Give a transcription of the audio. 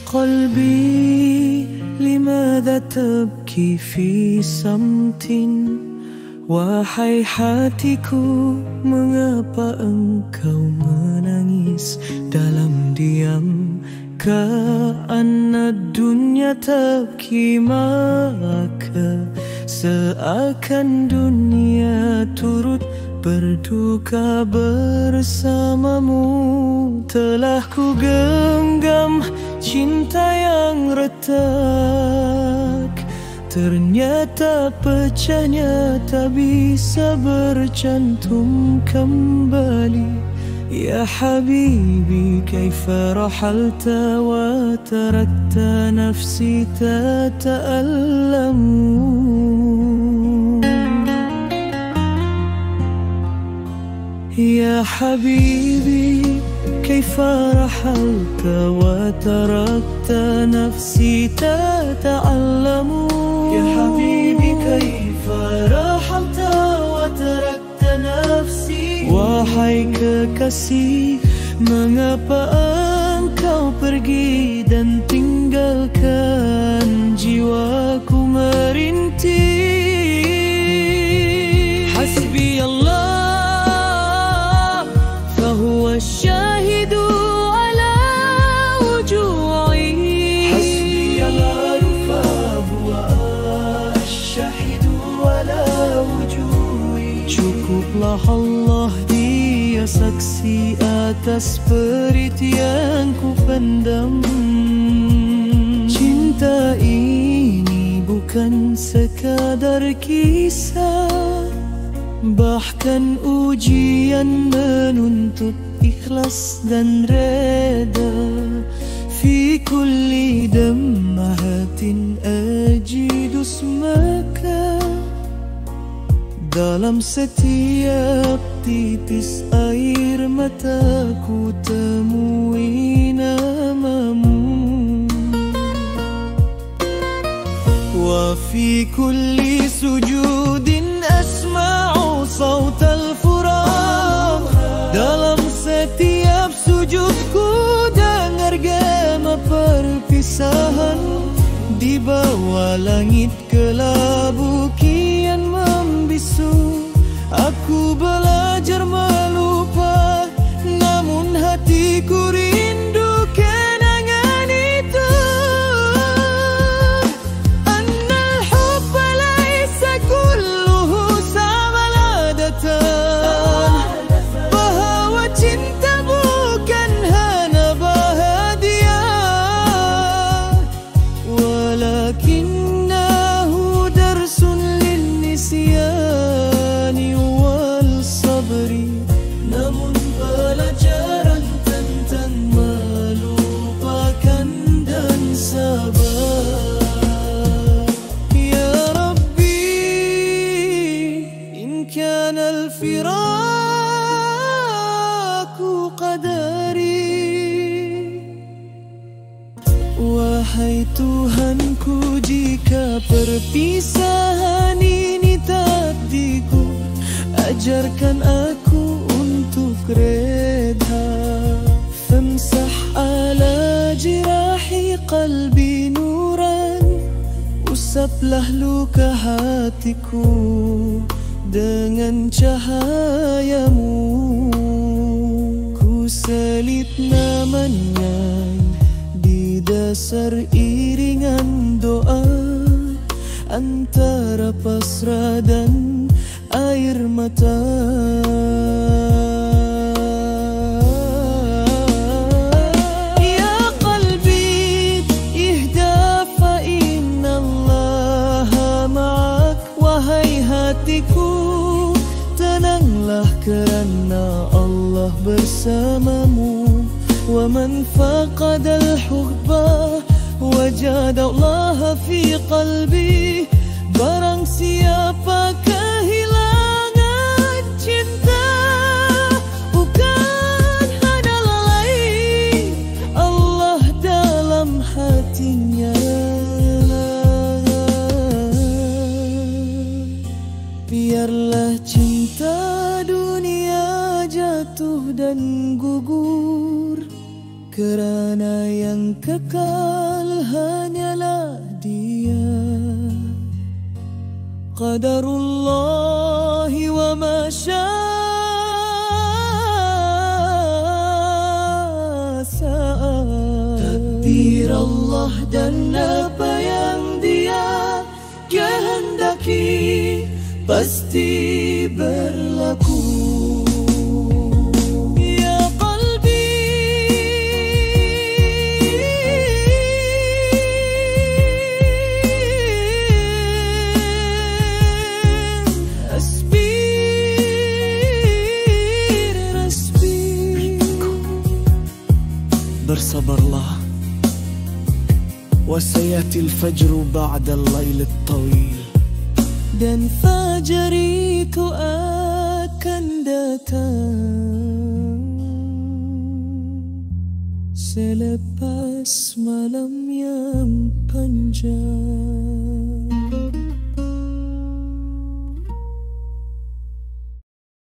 قلبي لماذا تبكي في صمت Wahai hatiku, mengapa engkau menangis dalam diam? Karena dunia tabki maka seakan dunia turut berduka bersamamu. Telah ku genggam cinta yang retak, ternyata pecahnya tak bisa bercantum kembali. Ya Habibi, kaifa rahalta wa tarakta nafsi tata'allamu. Ya Habibi, kaifa rahalta wa tarakta nafsi tata'allamu. Ya Habibi, kaifa rahalta wa tarakta nafsi. Wahai kekasih, mengapa engkau pergi dan tinggalkan jiwaku merintih. Hasbi Allah, fahuwa syahidu ala wuju'i. Hasbi Allah, fahuwa syahidu ala wuju'i. Cukuplah Allah, Dia saksi atas perit yang ku pendam. Cinta ini bukan sekadar kisah, bahkan ujian menuntut ikhlas dan reda. Fi kulli dammahatin ajidu smaka, dalam setiap titis air mataku temui namamu. Wa fi kulli sujudin asma'u sautal furaq, dalam setiap sujudku dengar gema perpisahan. Di bawah langit kelabu kian membisu, aku belajar melupa, namun hatiku rindu kenangan itu. Annal hubba laisa kulluhu sawaladatan, bahwa cinta bukan hanya bahagia, walakinnahu darsun lin nisyani wal sabri. Namun pelajaran tentang melupakan dan sabar. Ya Rabbi, in kana al-firaku qadari. Wahai Tuhanku, jika perpisahan ini takdirku, ajarkan aku untuk reda. Famsah ala jirahi qalbi nuran, usaplah luka hatiku dengan cahayamu. Ku selit namanya di dasar iringan doa, antara pasrah dan air mata. Ya qalbi ihda fa inna Allaha ma'ak. Wahai hatiku, tenanglah kerana Allah bersamamu. Wa man faqada al-hubba wajada Allah fi qalbi. Barang siapa kehilangan cinta, bukan hanya lain Allah dalam hatinya. Biarlah cinta dunia jatuh dan gugur, kerana yang kekal hanyalah Dia. Qadarullahi wa ma syaa sa'a. Takdir Allah dan apa yang Dia kehendaki pasti berlaku. Ya qalbi, asbir. Bersabarlah, وسيأتي الفجر بعد الليل الطويل. Dan fajar itu akan datang selepas malam yang panjang.